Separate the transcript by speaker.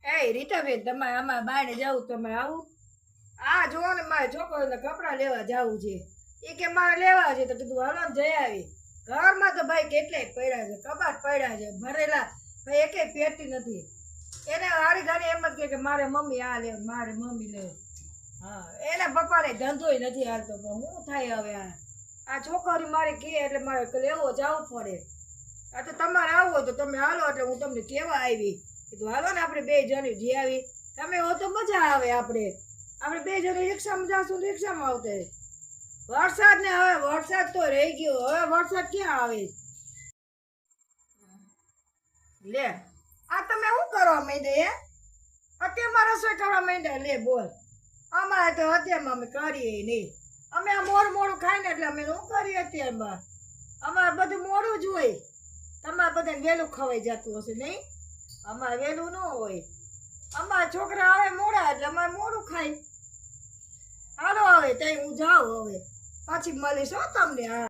Speaker 1: એ રીટાબેન, તમારે આમાં બાને જવું, તમે આવું? આ જોવો ને, મારે છોકરીને કપડાં લેવા જવું છે. એ કે મારે લેવા છે, તો કીધું હાલો ને જઈ આવી. ઘરમાં તો ભાઈ કેટલાય પડ્યા છે, કબાટ પડ્યા છે ભરેલા, ભાઈ એકે પેટી નથી. એને હારી ઘણી એમ જ કે મારે મમ્મી આ લે, મારે મમ્મી લે. હા, એના પપ્પાને ધંધોય નથી હાલતો, પણ શું થાય હવે? આ છોકરી મારે કે એટલે મારે લેવો જવું પડે. આ તો તમારે આવવું હોય તો તમે હાલો, એટલે હું તમને કેવા આવી. કીધું હાલો ને આપણે બે જણી જઈ આવી. તમે હો તો મજા આવે. આપણે બે જણી રિક્ષામાં જાશું, રિક્ષામાં આવતે. વરસાદ ને હવે વરસાદ તો રહી ગયો, હવે વરસાદ ક્યાં આવે? લે, આ તમે શું કરવા માંડ્યા? અત્યારમાં રસોઈ કરવા માંડ્યા? લે બોલ, અમારે તો અત્યારમાં અમે કરીએ નહીં. અમે આ મોડું ખાઈને એટલે અમે શું કરીએ અત્યારમાં? અમારે બધું મોડું જ હોય. તમારે બધાને વહેલું ખવાઈ જતું હશે નહીં? અમારે વહેલું ન હોય. અમારા છોકરા આવે મોડા એટલે અમારે મોડું ખાય. હાલો હવે તઈ હું જાઉં, હવે પછી મળીશ હો તમને. હા.